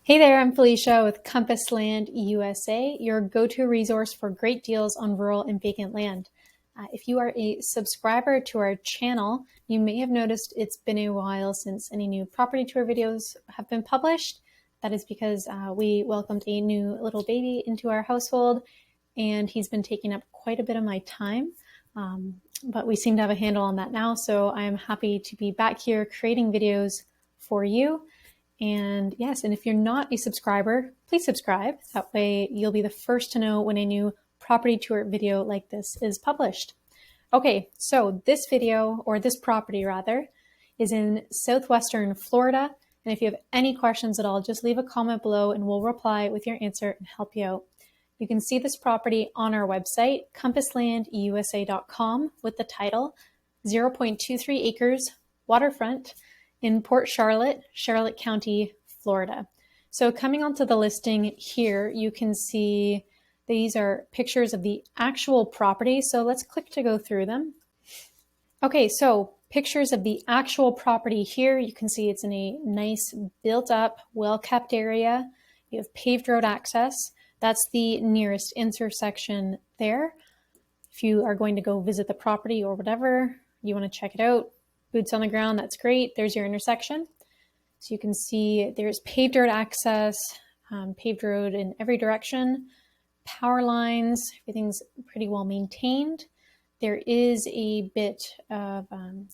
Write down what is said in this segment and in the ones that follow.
Hey there, I'm Felicia with Compass Land USA, your go-to resource for great deals on rural and vacant land. If you are a subscriber to our channel, you may have noticed it's been a while since any new property tour videos have been published. That is because we welcomed a new little baby into our household, and he's been taking up quite a bit of my time. But we seem to have a handle on that now, so I'm happy to be back here creating videos for you. And yes, and if you're not a subscriber, please subscribe. That way you'll be the first to know when a new property tour video like this is published. Okay, so this video, or this property rather, is in southwestern Florida. And if you have any questions at all, just leave a comment below and we'll reply with your answer and help you out. You can see this property on our website, compasslandusa.com, with the title 0.23 acres, waterfront, in Port Charlotte, Charlotte County, Florida. So coming onto the listing here, you can see these are pictures of the actual property. So let's click to go through them. Okay, so pictures of the actual property here. You can see it's in a nice built up, well-kept area. You have paved road access. That's the nearest intersection there. If you are going to go visit the property or whatever, you want to check it out, boots on the ground, that's great. There's your intersection. So you can see there's paved road access, paved road in every direction, power lines, everything's pretty well maintained. There is a bit of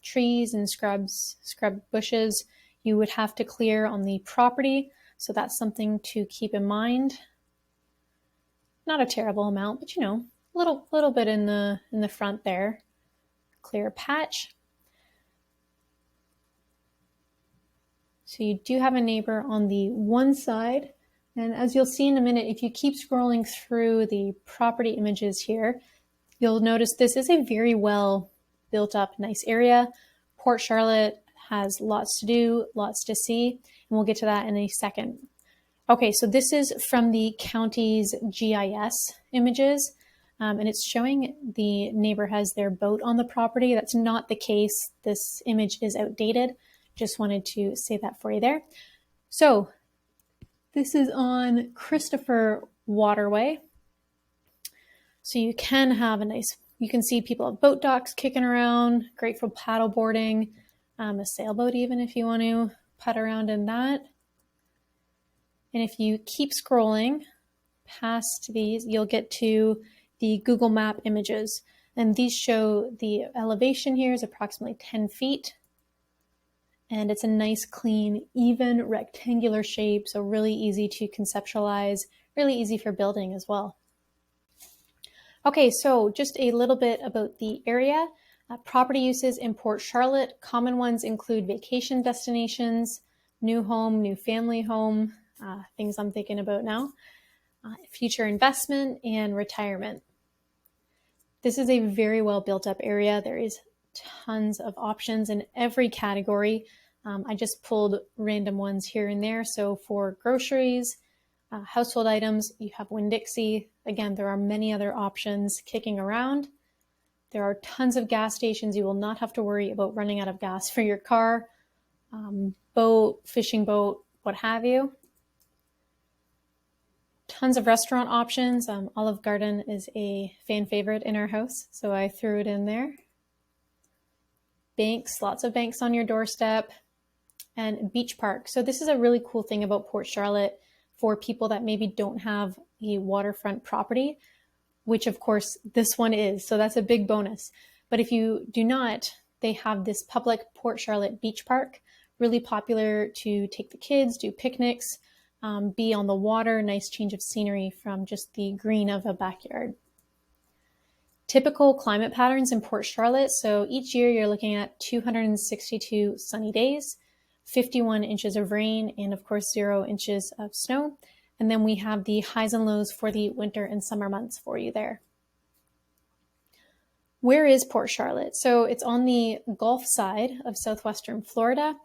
trees and scrub bushes you would have to clear on the property. So that's something to keep in mind. Not a terrible amount, but you know, a little bit in the front there. Clear patch. So you do have a neighbor on the one side. And as you'll see in a minute, if you keep scrolling through the property images here, you'll notice this is a very well built up, nice area. Port Charlotte has lots to do, lots to see, and we'll get to that in a second. Okay, so this is from the county's GIS images, and it's showing the neighbor has their boat on the property. That's not the case. This image is outdated. Just wanted to say that for you there. So this is on Christopher Waterway. So you can have a nice, you can see people have boat docks kicking around, great for paddle boarding, a sailboat even if you want to putt around in that. And if you keep scrolling past these, you'll get to the Google Map images. And these show the elevation here is approximately 10 feet. And it's a nice, clean, even rectangular shape, so really easy to conceptualize, really easy for building as well. Okay, so just a little bit about the area. Property uses in Port Charlotte. Common ones include vacation destinations, new home, new family home, things I'm thinking about now, future investment, and retirement. This is a very well built up area. There is tons of options in every category. I just pulled random ones here and there. So for groceries, household items, you have Winn-Dixie. Again, there are many other options kicking around. There are tons of gas stations. You will not have to worry about running out of gas for your car, boat, fishing boat, what have you. Tons of restaurant options. Olive Garden is a fan favorite in our house, so I threw it in there. Banks, lots of banks on your doorstep, and beach park. So this is a really cool thing about Port Charlotte for people that maybe don't have a waterfront property, which of course this one is. So that's a big bonus. But if you do not, they have this public Port Charlotte beach park, really popular to take the kids, do picnics, be on the water, nice change of scenery from just the green of a backyard. Typical climate patterns in Port Charlotte. So each year you're looking at 262 sunny days, 51 inches of rain, and of course 0 inches of snow. And then we have the highs and lows for the winter and summer months for you there. Where is Port Charlotte? So it's on the Gulf side of southwestern Florida.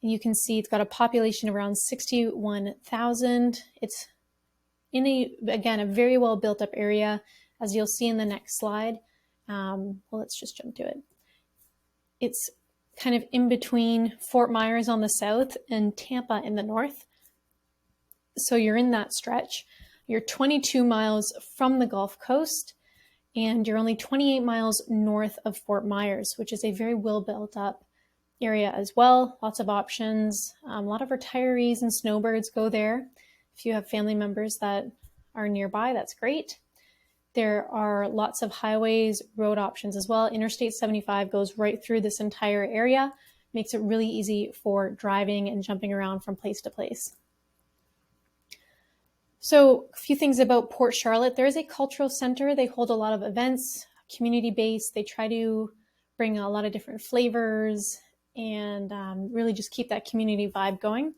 You can see it's got a population of around 61,000. It's in again, a very well built up area. As you'll see in the next slide, well, let's just jump to it. It's kind of in between Fort Myers on the south and Tampa in the north. So you're in that stretch. You're 22 miles from the Gulf Coast, and you're only 28 miles north of Fort Myers, which is a very well built up area as well. Lots of options. A lot of retirees and snowbirds go there. If you have family members that are nearby, that's great. There are lots of highways, road options as well. Interstate 75 goes right through this entire area, makes it really easy for driving and jumping around from place to place. So a few things about Port Charlotte. There is a cultural center. They hold a lot of events, community-based. They try to bring a lot of different flavors and really just keep that community vibe going.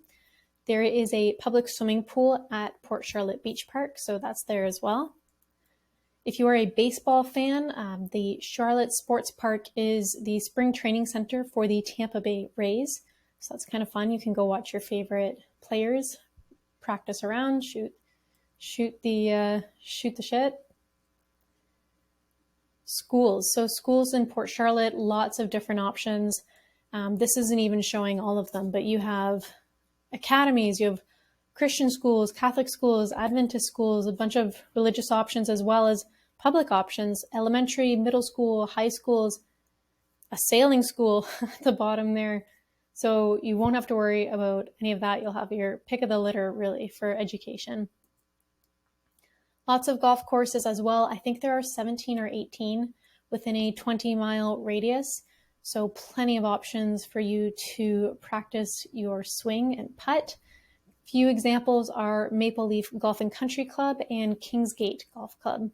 There is a public swimming pool at Port Charlotte Beach Park, so that's there as well. If you are a baseball fan, the Charlotte Sports Park is the spring training center for the Tampa Bay Rays. So that's kind of fun. You can go watch your favorite players practice around, shoot the shit. Schools. So schools in Port Charlotte, lots of different options. This isn't even showing all of them, but you have academies, you have Christian schools, Catholic schools, Adventist schools, a bunch of religious options as well as public options, elementary, middle school, high schools, a sailing school at the bottom there. So you won't have to worry about any of that. You'll have your pick of the litter really for education. Lots of golf courses as well. I think there are 17 or 18 within a 20-mile radius. So plenty of options for you to practice your swing and putt. Few examples are Maple Leaf Golf and Country Club and Kingsgate Golf Club.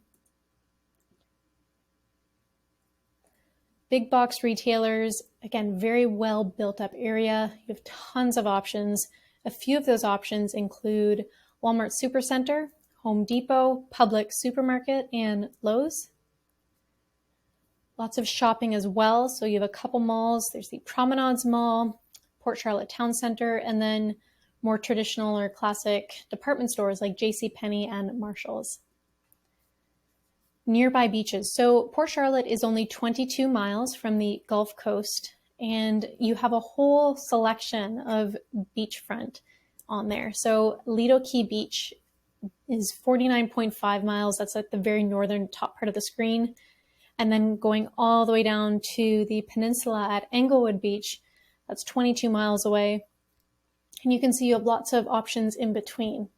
Big box retailers, again, very well built up area. You have tons of options. A few of those options include Walmart Supercenter, Home Depot, Publix Supermarket, and Lowe's. Lots of shopping as well. So you have a couple malls. There's the Promenades Mall, Port Charlotte Town Center, and then more traditional or classic department stores like JCPenney and Marshall's. Nearby beaches. So Port Charlotte is only 22 miles from the Gulf Coast, and you have a whole selection of beachfront on there. So Lido Key Beach is 49.5 miles. That's at the very northern top part of the screen. And then going all the way down to the peninsula at Englewood Beach, that's 22 miles away. And you can see you have lots of options in between.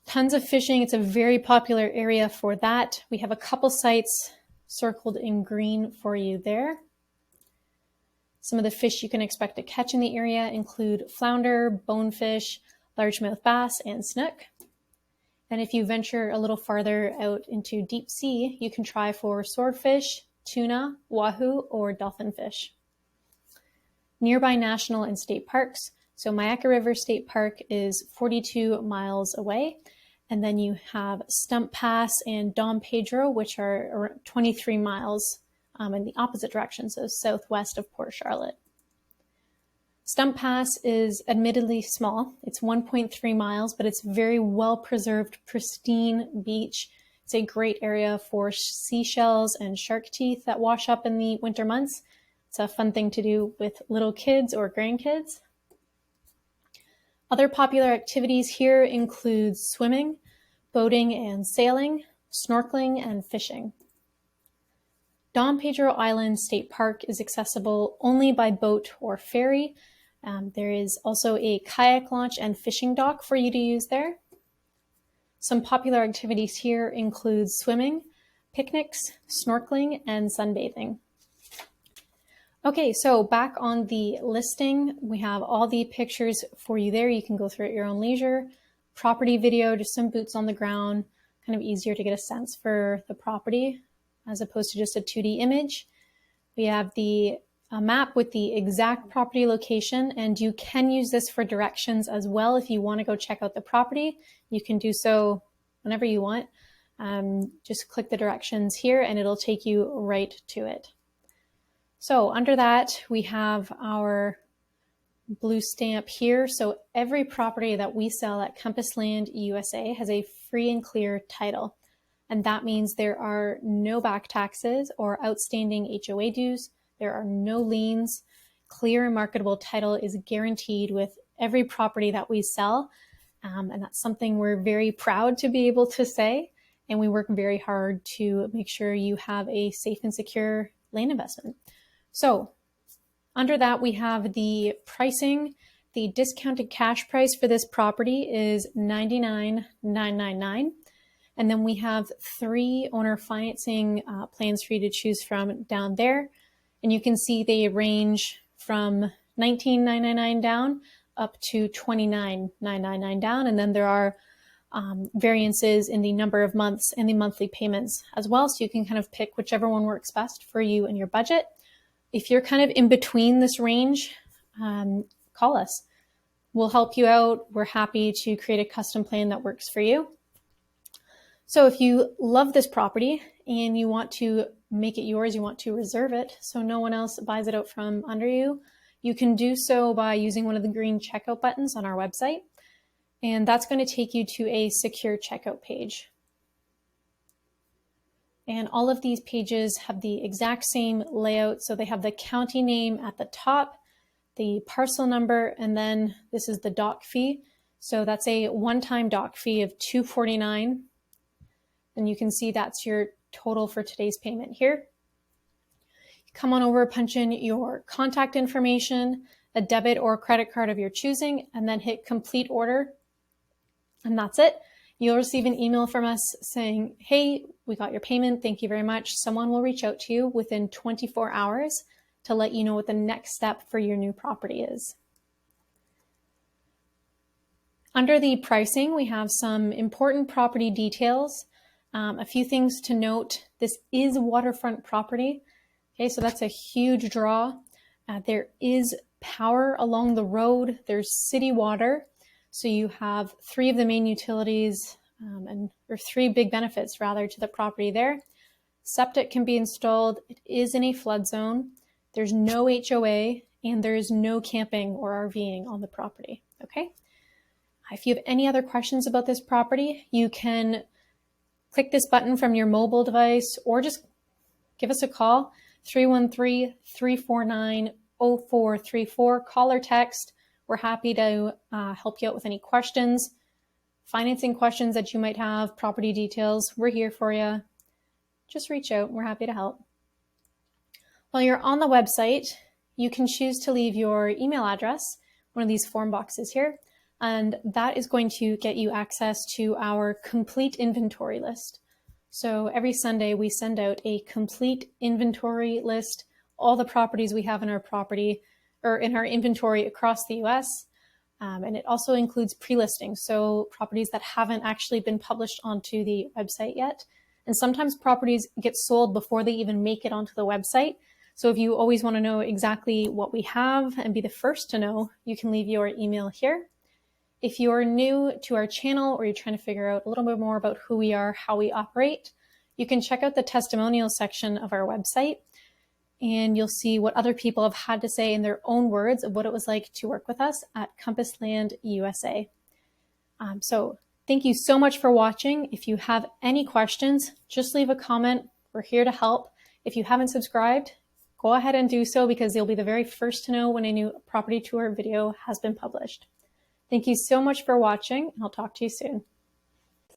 Tons of fishing. It's a very popular area for that. We have a couple sites circled in green for you there. Some of the fish you can expect to catch in the area include flounder, bonefish, largemouth bass, and snook. And if you venture a little farther out into deep sea, you can try for swordfish, tuna, wahoo, or dolphin fish. Nearby national and state parks. So Myakka River State Park is 42 miles away. And then you have Stump Pass and Dom Pedro, which are around 23 miles in the opposite direction, so southwest of Port Charlotte. Stump Pass is admittedly small. It's 1.3 miles, but it's very well-preserved, pristine beach. It's a great area for seashells and shark teeth that wash up in the winter months. It's a fun thing to do with little kids or grandkids. Other popular activities here include swimming, boating and sailing, snorkeling, and fishing. Dom Pedro Island State Park is accessible only by boat or ferry. There is also a kayak launch and fishing dock for you to use there. Some popular activities here include swimming, picnics, snorkeling, and sunbathing. Okay, so back on the listing, we have all the pictures for you there. You can go through at your own leisure. Property video, just some boots on the ground, kind of easier to get a sense for the property as opposed to just a 2D image. We have the map with the exact property location, and you can use this for directions as well. If you want to go check out the property, you can do so whenever you want. Just click the directions here and it'll take you right to it. So under that, we have our blue stamp here. So every property that we sell at Compass Land USA has a free and clear title. And that means there are no back taxes or outstanding HOA dues. There are no liens. Clear and marketable title is guaranteed with every property that we sell. And that's something we're very proud to be able to say. And we work very hard to make sure you have a safe and secure land investment. So under that, we have the pricing. The discounted cash price for this property is $99,999. And then we have 3 owner financing plans for you to choose from down there. And you can see they range from $19,999 down up to $29,999 down. And then there are variances in the number of months and the monthly payments as well. So you can kind of pick whichever one works best for you and your budget. If you're kind of in between this range, call us. We'll help you out. We're happy to create a custom plan that works for you. So if you love this property and you want to make it yours, you want to reserve it so no one else buys it out from under you, you can do so by using one of the green checkout buttons on our website. And that's going to take you to a secure checkout page. And all of these pages have the exact same layout. So they have the county name at the top, the parcel number, and then this is the dock fee. So that's a one-time dock fee of $249. And you can see that's your total for today's payment here. Come on over, punch in your contact information, a debit or credit card of your choosing, and then hit complete order. And that's it. You'll receive an email from us saying, hey, we got your payment. Thank you very much. Someone will reach out to you within 24 hours to let you know what the next step for your new property is. Under the pricing, we have some important property details. A few things to note. This is waterfront property. Okay, so that's a huge draw. There is power along the road. There's city water. So you have 3 of the main utilities or 3 big benefits rather to the property there. Septic can be installed. It is in a flood zone. There's no HOA and there is no camping or RVing on the property. Okay. If you have any other questions about this property, you can click this button from your mobile device or just give us a call, 313-349-0434. Call or text. We're happy to help you out with any questions, financing questions that you might have, property details. We're here for you. Just reach out. We're happy to help. While you're on the website, you can choose to leave your email address, one of these form boxes here, and that is going to get you access to our complete inventory list. So every Sunday we send out a complete inventory list, all the properties we have in our property or in our inventory across the US. And it also includes pre-listings, so properties that haven't actually been published onto the website yet. And sometimes properties get sold before they even make it onto the website. So if you always want to know exactly what we have and be the first to know, you can leave your email here. If you're new to our channel or you're trying to figure out a little bit more about who we are, how we operate, you can check out the testimonial section of our website and you'll see what other people have had to say in their own words of what it was like to work with us at Compass Land USA. So thank you so much for watching. If you have any questions, just leave a comment. We're here to help. If you haven't subscribed, go ahead and do so because you'll be the very first to know when a new property tour video has been published. Thank you so much for watching, and I'll talk to you soon.